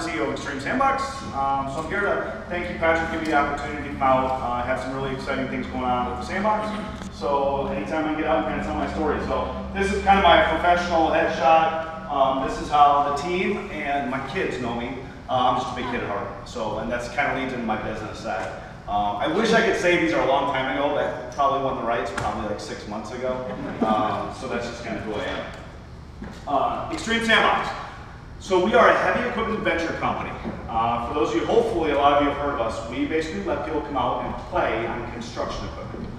and CEO of Extreme Sandbox. So I'm here to thank you, Patrick, for giving me the opportunity to come out. Have some really exciting things going on with the Sandbox. So anytime I get out, I'm going to tell my story. So this is kind of my professional headshot. This is how the team and my kids know me. I'm just a big kid at heart. So, and that's kind of leads into my business. That I wish I could say these are a long time ago. That probably won the rights probably like 6 months ago. So that's just kind of who I am. Extreme Sandbox. So we are a heavy equipment venture company. For those of you, hopefully a lot of you have heard of us, we basically let people come out and play on construction equipment.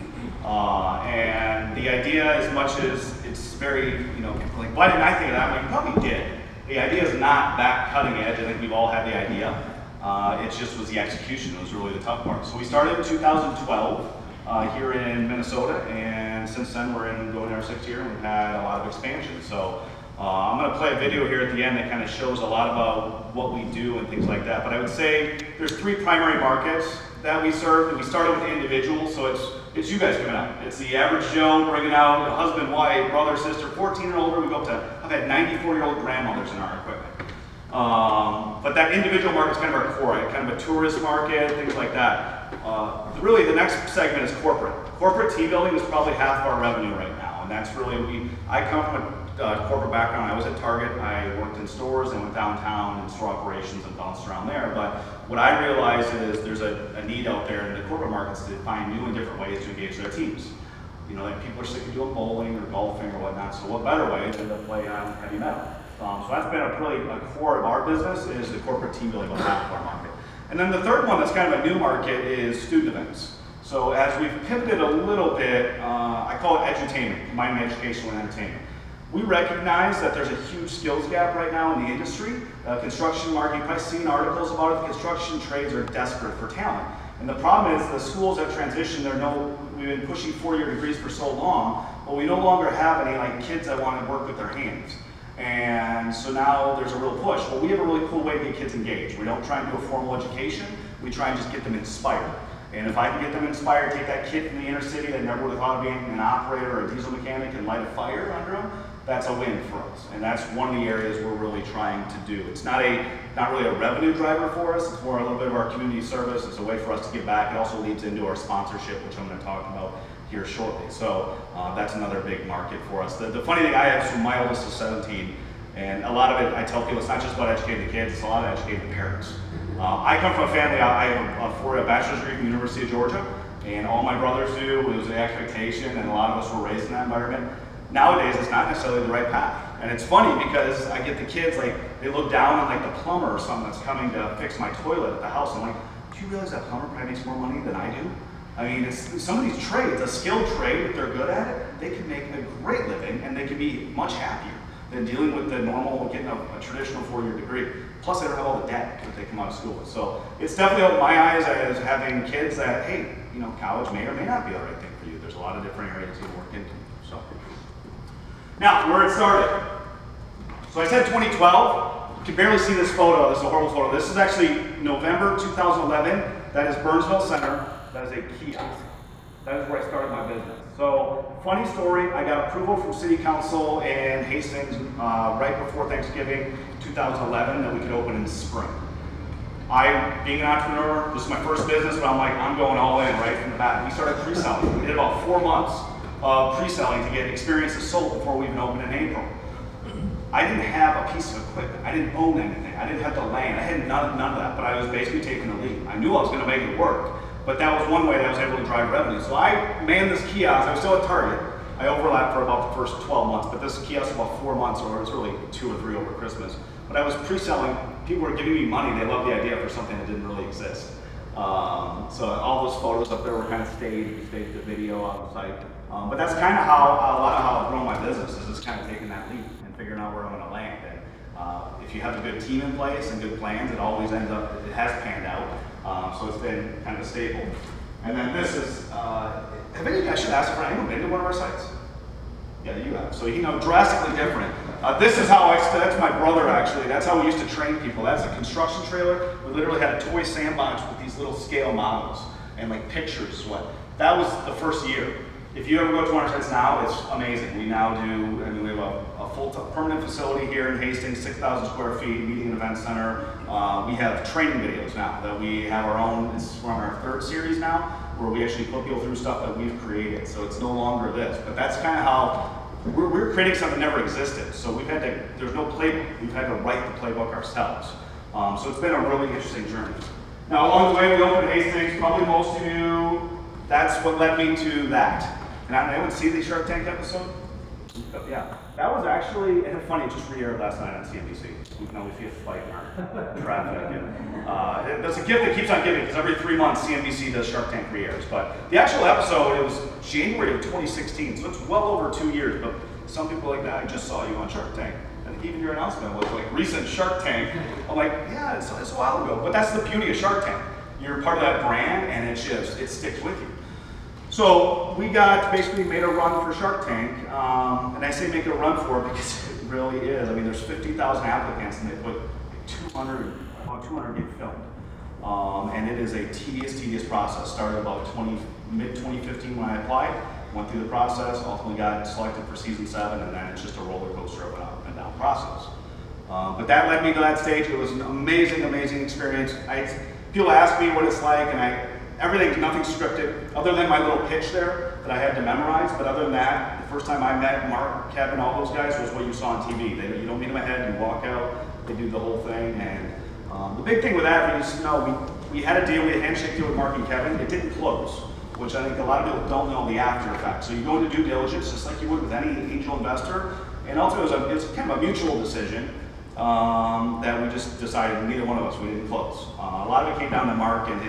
And the idea, as much as it's very, like, why didn't I think of that? Well, you probably did. The idea is not that cutting edge. I think we've all had the idea. It just was the execution. It was really the tough part. So we started in 2012 here in Minnesota, and since then we're going in our 6th year, and we've had a lot of expansion. So I'm going to play a video here at the end that kind of shows a lot about what we do and things like that. But I would say there's 3 primary markets that we serve. And we started with individuals, so it's you guys coming out. It's the average Joe bringing out a husband, wife, brother, sister, 14 and older. We go up to, I've had 94-year-old grandmothers in our equipment. But that individual market is kind of our core, right? Kind of a tourist market, things like that. Really, the next segment is corporate. Corporate team building is probably half of our revenue right now, and that's really, I come from a corporate background. I was at Target. I worked in stores and went downtown in store operations and bounced around there. But what I realized is there's a need out there in the corporate markets to find new and different ways to engage their teams. Like people are sick of doing bowling or golfing or whatnot. So what better way than to play on heavy metal? So that's been a core of our business is the corporate team building, about half of our market. And then the third one that's kind of a new market is student events. So as we've pivoted a little bit, I call it edutainment, combining education and entertainment. We recognize that there's a huge skills gap right now in the industry. Construction market, you've probably seen articles about it. The construction trades are desperate for talent. And the problem is the schools have transitioned. We've been pushing 4-year degrees for so long, but we no longer have any kids that want to work with their hands. And so now there's a real push. Well, we have a really cool way to get kids engaged. We don't try and do a formal education. We try and just get them inspired. And if I can get them inspired, take that kid from the inner city that never would have thought of being an operator or a diesel mechanic and light a fire under them, that's a win for us. And that's one of the areas we're really trying to do. It's not really a revenue driver for us. It's more a little bit of our community service. It's a way for us to give back. It also leads into our sponsorship, which I'm going to talk about here shortly. So that's another big market for us. The funny thing I have, so my oldest is 17, and a lot of it, I tell people, it's not just about educating the kids, it's a lot of educating the parents. I come from a family, I have a bachelor's degree from the University of Georgia, and all my brothers do. It was the expectation, and a lot of us were raised in that environment. Nowadays, it's not necessarily the right path. And it's funny because I get the kids, they look down on the plumber or something that's coming to fix my toilet at the house. I'm like, do you realize that plumber probably makes more money than I do? I mean, it's some of these trades, a skilled trade, if they're good at it, they can make a great living and they can be much happier than dealing with the normal, getting a traditional 4-year degree. Plus, they don't have all the debt that they come out of school with. So it's definitely opened my eyes as having kids that, hey, college may or may not be the right thing for you. There's a lot of different areas you can work into. So now, where it started. So I said 2012. You can barely see this photo. This is a horrible photo. This is actually November 2011. That is Burnsville Center. That is a kiosk. That is where I started my business. So, funny story, I got approval from City Council and Hastings right before Thanksgiving 2011 that we could open in spring. Being an entrepreneur, this is my first business, but I'm going all in right from the bat. We started pre-selling. We did about 4 months of pre-selling to get experiences sold before we even opened in April. I didn't have a piece of equipment. I didn't own anything. I didn't have the land. I had none of that, but I was basically taking the lead. I knew I was going to make it work. But that was one way that I was able to drive revenue. So I manned this kiosk. I was still at Target. I overlapped for about the first 12 months, but this kiosk was about 4 months, or it was really 2 or 3 over Christmas. But I was pre-selling. People were giving me money. They loved the idea for something that didn't really exist. So all those photos up there were kind of staged. We staged the video on the site. But that's kind of how a lot of how I've grown my business is just kind of taking that leap and figuring out where I'm going to land. And if you have a good team in place and good plans, it always ends up. It has panned out. So it's been kind of stable. And then this is, have any of you guys should ask if anyone been to one of our sites? Yeah, you have. So drastically different. This is how that's my brother actually. That's how we used to train people. That's a construction trailer. We literally had a toy sandbox with these little scale models and pictures. That was the first year. If you ever go to our sites now, it's amazing. We now do, I mean, we have a full permanent facility here in Hastings, 6,000 square feet, meeting and event center. We have training videos now that we have our own. We're on our 3rd series now, where we actually put people through stuff that we've created. So it's no longer this, but that's kind of how we're creating something that never existed. So we've had to, there's no playbook. We've had to write the playbook ourselves. So it's been a really interesting journey. Now, along the way, we opened Hastings. Probably most of you, that's what led me to that. And anyone see the Shark Tank episode? Yeah, that was actually, and funny, it just re-aired last night on CNBC. Now we see a spike in our traffic. And, there's a gift that keeps on giving, because every 3 months CNBC does Shark Tank re-airs. But the actual episode, it was January of 2016, so it's well over 2 years. But some people are like, I just saw you on Shark Tank. And even your announcement was like, recent Shark Tank. I'm like, yeah, it's a while ago. But that's the beauty of Shark Tank. You're part of that brand, and it sticks with you. So we basically made a run for Shark Tank, and I say make a run for it because it really is. I mean, there's 50,000 applicants, and they put about 200 get filmed. And it is a tedious process. Started about mid-2015 when I applied, went through the process, ultimately got selected for season 7, and then it's just a roller coaster of an up and down process. But that led me to that stage. It was an amazing experience. People ask me what it's like, and nothing scripted, other than my little pitch there that I had to memorize. But other than that, the first time I met Mark, Kevin, all those guys was what you saw on TV. You don't meet them ahead, you walk out, they do the whole thing. And the big thing with that, is, we had a deal, we had a handshake deal with Mark and Kevin. It didn't close, which I think a lot of people don't know the after effect. So you go into due diligence, just like you would with any angel investor. And ultimately, it was kind of a mutual decision that we just decided, neither one of us, we didn't close. A lot of it came down to Mark and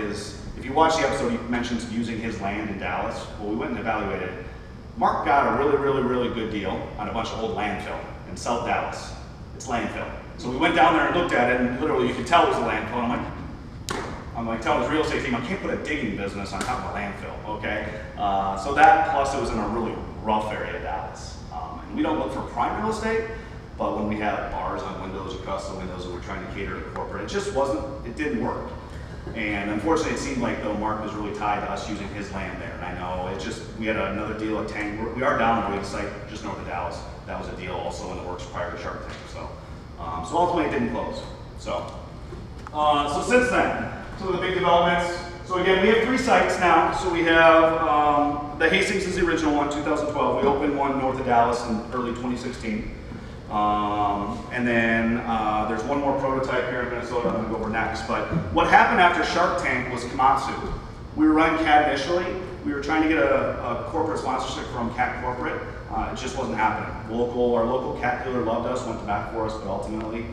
if you watch the episode, he mentions using his land in Dallas. Well, we went and evaluated it. Mark got a really good deal on a bunch of old landfill in South Dallas. It's landfill. So we went down there and looked at it, and literally you could tell it was a landfill. And I'm like telling his real estate team, I can't put a digging business on top of a landfill, okay? So that, plus it was in a really rough area of Dallas. And we don't look for prime real estate, but when we have bars on windows across the windows and we're trying to cater to corporate, it didn't work. And unfortunately, it seemed like though Mark was really tied to us using his land there. And I know we had another deal at Tang. We are down the site just north of Dallas. That was a deal also in the works prior to Shark Tank. So ultimately, it didn't close. So since then, some of the big developments. So again, we have 3 sites now. So we have the Hastings is the original one, 2012. We opened one north of Dallas in early 2016. And then there's one more prototype here in Minnesota I'm going to go over next. But what happened after Shark Tank was Komatsu. We were running CAT initially. We were trying to get a corporate sponsorship from CAT Corporate. It just wasn't happening. Our local CAT dealer loved us, went to bat for us, but ultimately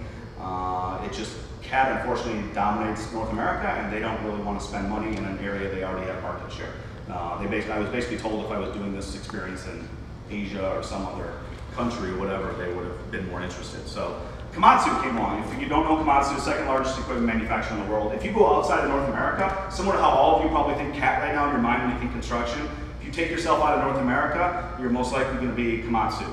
CAT unfortunately dominates North America, and they don't really want to spend money in an area they already have market share. I was basically told if I was doing this experience in Asia or some other country or whatever, they would have been more interested. So Komatsu came along. If you don't know, Komatsu is the 2nd largest equipment manufacturer in the world. If you go outside of North America, similar to how all of you probably think CAT right now in your mind when you think construction, if you take yourself out of North America, you're most likely going to be Komatsu.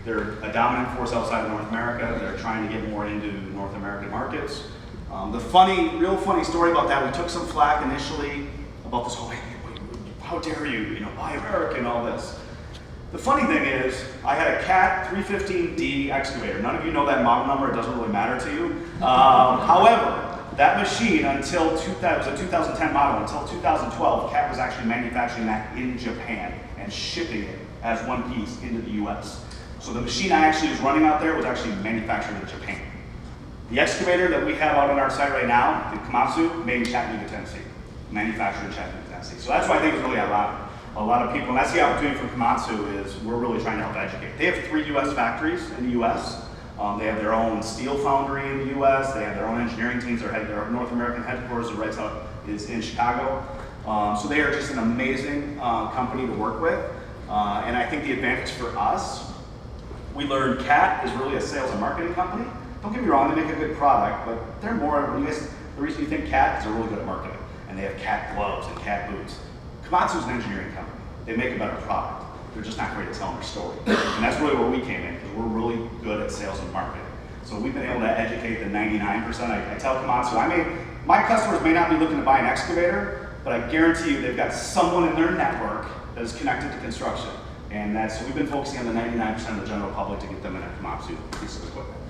They're a dominant force outside of North America. They're trying to get more into North American markets. The real funny story about that, we took some flack initially about this whole, how dare you, buy American, all this. The funny thing is, I had a CAT 315D excavator. None of you know that model number, it doesn't really matter to you. However, that machine it was a 2010 model, until 2012, CAT was actually manufacturing that in Japan and shipping it as one piece into the US. So the machine I actually was running out there was actually manufactured in Japan. The excavator that we have out on our site right now, the Komatsu, made in Chattanooga, Tennessee. Manufactured in Chattanooga, Tennessee. So that's why I think it's really ironic. A lot of people, and that's the opportunity for Komatsu, is we're really trying to help educate. They have 3 US factories in the US. They have their own steel foundry in the US. They have their own engineering teams. Their North American headquarters is in Chicago. So they are just an amazing company to work with. And I think the advantage for us, we learned CAT is really a sales and marketing company. Don't get me wrong, they make a good product, but they're more, the reason you think CAT is they're really good at marketing. And they have CAT gloves and CAT boots. Komatsu is an engineering company. They make a better product. They're just not great at telling their story. And that's really where we came in, because we're really good at sales and marketing. So we've been able to educate the 99%. I tell Komatsu, my customers may not be looking to buy an excavator, but I guarantee you they've got someone in their network that is connected to construction. And so we've been focusing on the 99% of the general public to get them in a Komatsu piece of equipment.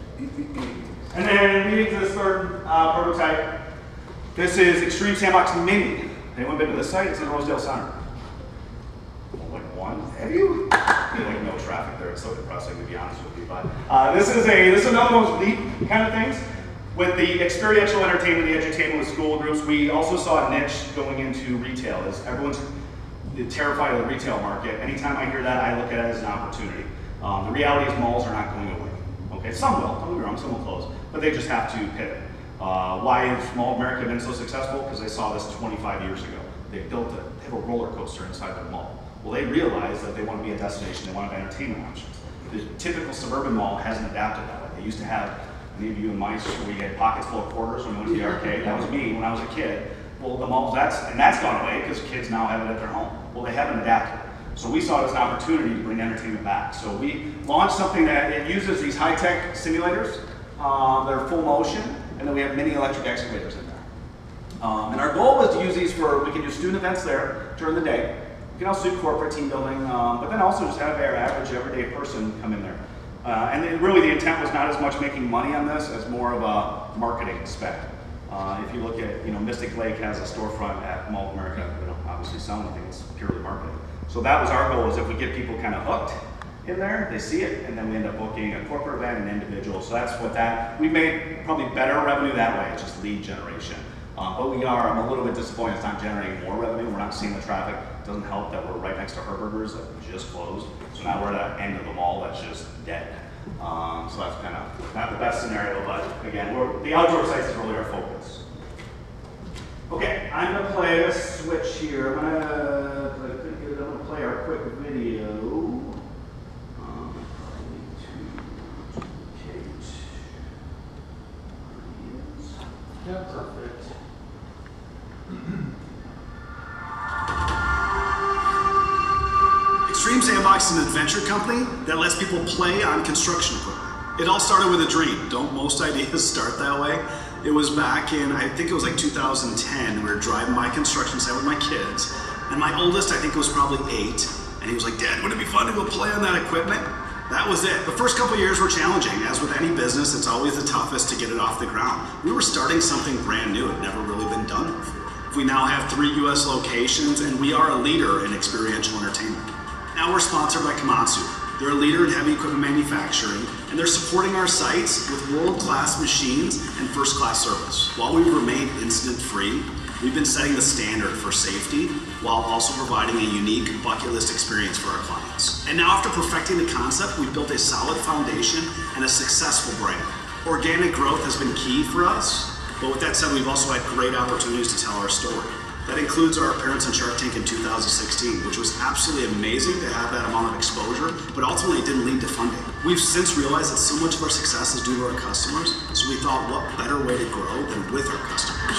And then moving to this third prototype. This is Extreme Sandbox Mini. Anyone been to this site? It's in Rosedale Center. Like one? Have you? I feel like no traffic there. It's so depressing, to be honest with you. But this is another one of those leap kind of things. With the experiential entertainment, the edutainment with school groups, we also saw a niche going into retail. As everyone's terrified of the retail market. Anytime I hear that, I look at it as an opportunity. The reality is malls are not going away. Okay, some will, don't get me wrong, some will close, but they just have to pivot. Why has Mall of America been so successful? Because they saw this 25 years ago. They have a roller coaster inside their mall. Well, they realized that they want to be a destination, they want to have entertainment options. The typical suburban mall hasn't adapted that way. They used to have, many of you in my school, we had pockets full of quarters when we went to the arcade. That was me when I was a kid. Well, the malls, that's gone away because kids now have it at their home. Well, they haven't adapted. So we saw it as an opportunity to bring entertainment back. So we launched something that it uses these high-tech simulators. They're full motion, and then we have mini electric excavators in there. And our goal was to use these we can do student events there during the day. We can also do corporate team building, but then also just have our average everyday person come in there. And really the intent was not as much making money on this as more of a marketing spec. If you look at, Mystic Lake has a storefront at Mall of America, obviously selling anything, it's purely marketing. So that was our goal, is if we get people kind of hooked in there, they see it, and then we end up booking a corporate event and individual. So that's what we made probably better revenue that way, it's just lead generation. But I'm a little bit disappointed it's not generating more revenue, we're not seeing the traffic. It doesn't help that we're right next to Herberger's that just closed. So now we're at the end of the mall that's just dead. So that's kind of not the best scenario, but again, the outdoor sites is really our focus. Okay, I'm gonna play a switch here. I'm gonna play our quick video. Yeah, perfect. Extreme Sandbox is an adventure company that lets people play on construction equipment. It all started with a dream. Don't most ideas start that way? It was back in, I think it was like 2010, we were driving by construction site with my kids, and my oldest, I think it was probably 8, and he was like, "Dad, wouldn't it be fun to go play on that equipment?" That was it. The first couple years were challenging. As with any business, it's always the toughest to get it off the ground. We were starting something brand new. It had never really been done before. We now have 3 US locations, and we are a leader in experiential entertainment. Now we're sponsored by Komatsu. They're a leader in heavy equipment manufacturing, and they're supporting our sites with world-class machines and first-class service. While we've remained incident-free, we've been setting the standard for safety while also providing a unique bucket list experience for our clients. And now after perfecting the concept, we've built a solid foundation and a successful brand. Organic growth has been key for us, but with that said, we've also had great opportunities to tell our story. That includes our appearance on Shark Tank in 2016, which was absolutely amazing to have that amount of exposure, but ultimately it didn't lead to funding. We've since realized that so much of our success is due to our customers, so we thought, what better way to grow than with our customers?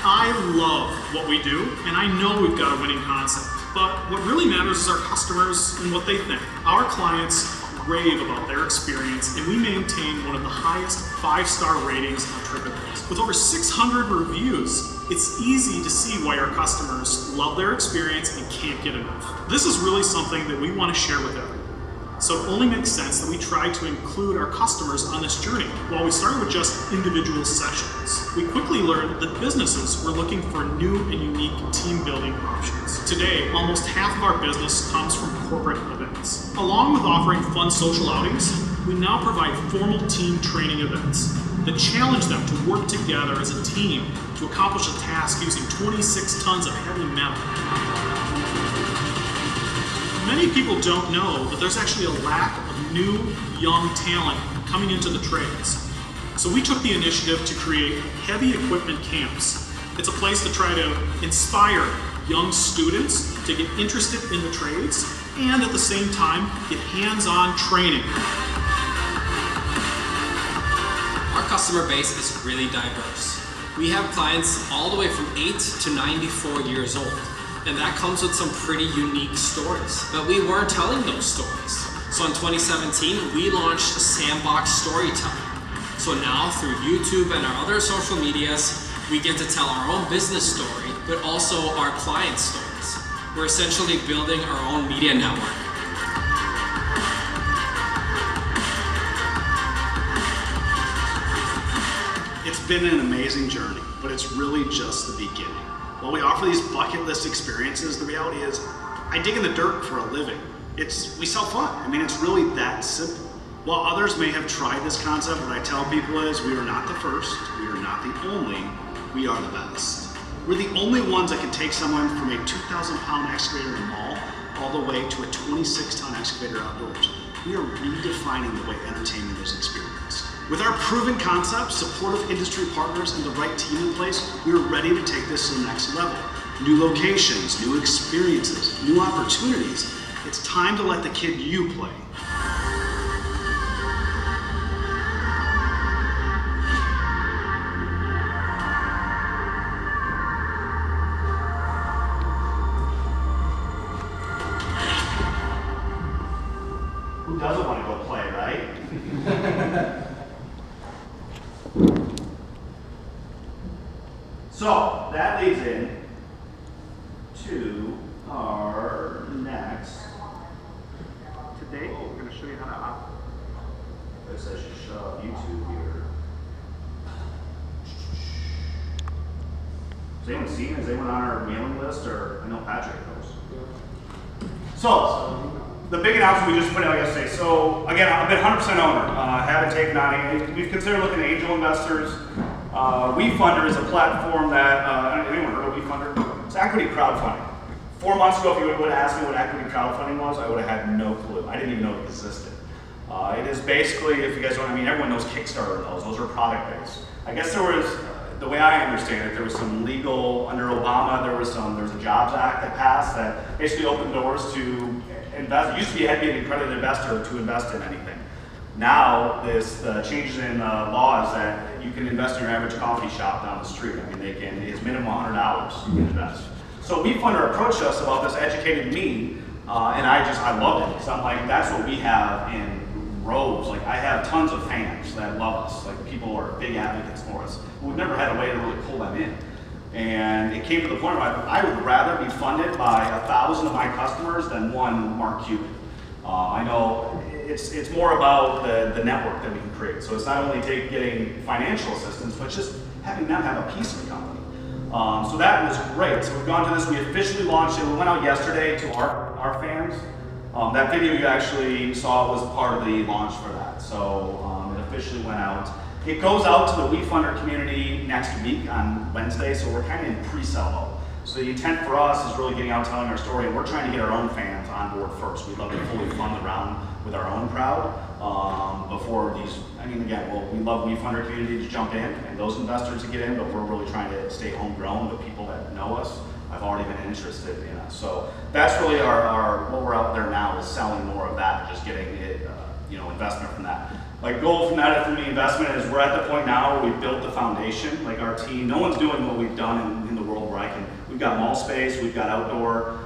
I love what we do, and I know we've got a winning concept, but what really matters is our customers and what they think. Our clients rave about their experience, and we maintain one of the highest 5-star ratings on TripAdvisor. With over 600 reviews, it's easy to see why our customers love their experience and can't get enough. This is really something that we want to share with everyone. So it only makes sense that we try to include our customers on this journey. While we started with just individual sessions, we quickly learned that businesses were looking for new and unique team building options. Today, almost half of our business comes from corporate events. Along with offering fun social outings, we now provide formal team training events that challenge them to work together as a team to accomplish a task using 26 tons of heavy metal. Many people don't know that there's actually a lack of new, young talent coming into the trades. So we took the initiative to create heavy equipment camps. It's a place to try to inspire young students to get interested in the trades and at the same time get hands-on training. Our customer base is really diverse. We have clients all the way from 8 to 94 years old. And that comes with some pretty unique stories. But we weren't telling those stories. So in 2017, we launched Sandbox Storytelling. So now through YouTube and our other social medias, we get to tell our own business story, but also our client stories. We're essentially building our own media network. It's been an amazing journey, but it's really just the beginning. While we offer these bucket list experiences, the reality is I dig in the dirt for a living. We sell fun. I mean, it's really that simple. While others may have tried this concept, what I tell people is we are not the first, we are not the only, we are the best. We're the only ones that can take someone from a 2,000-pound excavator in a mall all the way to a 26-ton excavator outdoors. We are redefining the way entertainment is experienced. With our proven concept, supportive industry partners, and the right team in place, we are ready to take this to the next level. New locations, new experiences, new opportunities. It's time to let the kid you play. Who doesn't want to go play, right? So that leads in to our next. Today we're going to show you how to operate. I guess I should shut off YouTube here. Has anyone seen? Is anyone on our mailing list? Or I know Patrick knows. So the big announcement we just put out yesterday. So again, I've been 100% owner. Haven't taken on any. We've considered looking at angel investors. WeFunder is a platform that, anyone heard of WeFunder? It's equity crowdfunding. 4 months ago, if you would have asked me what equity crowdfunding was, I would have had no clue. I didn't even know it existed. It is basically, if you guys don't, I mean, everyone knows Kickstarter and those are product-based. I guess there was, the way I understand it, there was some legal, under Obama, there's a Jobs Act that passed that basically opened doors to invest. It used to be you had to be an accredited investor to invest in anything. Now, the changes in law is that you can invest in your average coffee shop down the street. I mean, it's minimum $100 you can invest. So WeFunder approached us about this, educated me, and I loved it because I'm like, that's what we have in droves. Like, I have tons of fans that love us. Like, people are big advocates for us. We've never had a way to really pull them in. And it came to the point where I would rather be funded by 1,000 of my customers than one Mark Cuban. I know it's more about the network that we can create. So it's not only getting financial assistance, but just having them have a piece of the company. So that was great. So we've gone to this. We officially launched it. We went out yesterday to our fans. That video you actually saw was part of the launch for that. So it officially went out. It goes out to the WeFunder community next week on Wednesday. So we're kind of in pre-sell mode. So the intent for us is really getting out, telling our story, and we're trying to get our own fans on board first. We'd love to fully fund the round with our own crowd before these. I mean, again, we love WeFunder community to jump in and those investors to get in, but we're really trying to stay homegrown with people that know us. I've already been interested in us. So that's really our what we're out there now is selling more of that, just getting it, investment from that. Like goal from that from the investment is we're at the point now where we've built the foundation. Like our team, no one's doing what we've done in the world where we've got mall space, we've got outdoor.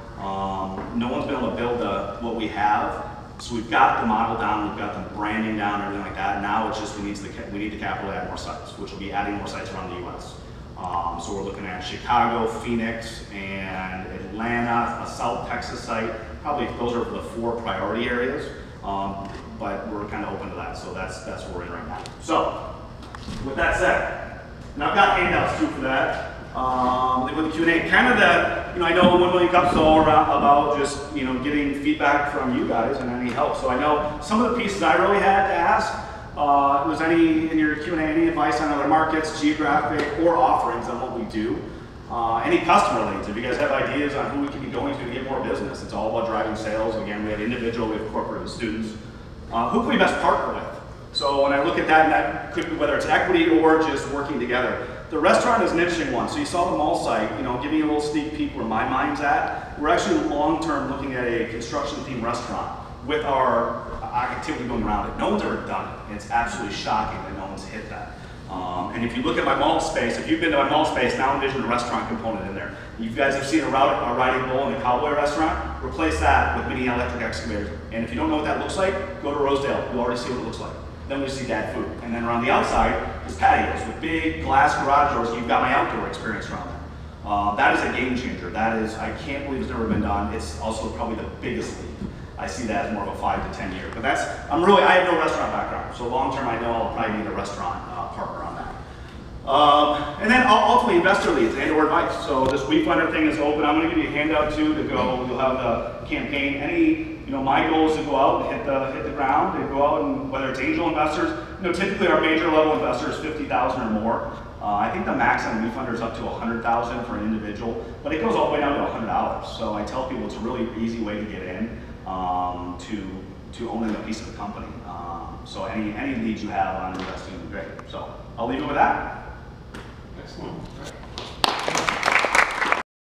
No one's been able to build what we have. So we've got the model down, we've got the branding down, everything like that. Now it's just we need the capital to add more sites, which will be adding more sites around the U.S. So we're looking at Chicago, Phoenix, and Atlanta, a South Texas site. Probably those are the 4 priority areas. But we're kind of open to that, so that's what we're in right now. So, with that said, and I've got handouts too for that. With the Q&A, kind of I know 1 Million Cups is all about just, getting feedback from you guys and any help. So I know some of the pieces I really had to ask, was any, in your Q&A, any advice on other markets, geographic, or offerings on what we do? Any customer leads, if you guys have ideas on who we can be going to get more business. It's all about driving sales. Again, we have individual, we have corporate and students. Who can we best partner with? So when I look at that, and that could be whether it's equity or just working together. The restaurant is an interesting one. So you saw the mall site, giving you a little sneak peek where my mind's at. We're actually long-term looking at a construction-themed restaurant with our activity going around it. No one's ever done it. And it's absolutely shocking that no one's hit that. And if you look at my mall space, if you've been to my mall space, now envision a restaurant component in there. You guys have seen a riding bull in a cowboy restaurant. Replace that with mini electric excavators. And if you don't know what that looks like, go to Rosedale. You'll already see what it looks like. then we see dad food. And then around the outside is patios with big glass garage doors. You've got my outdoor experience around there. That is a game changer. That is, I can't believe it's never been done. It's also probably the biggest leap. I see that as more of a 5 to 10 year. But that's, I have no restaurant background. So long term, I know I'll probably need a restaurant partner on that. And then ultimately investor leads and or advice. So this Weed Finder thing is open. I'm going to give you a handout too to go. You'll have the campaign. My goal is to go out and hit the ground and go out and whether it's angel investors. Typically our major level investor is 50,000 or more. I think the max on Weed Finder is up to 100,000 for an individual, but it goes all the way down to $100. So I tell people it's a really easy way to get in to owning a piece of the company. So any leads you have on investing would be great. So I'll leave it with that. Excellent.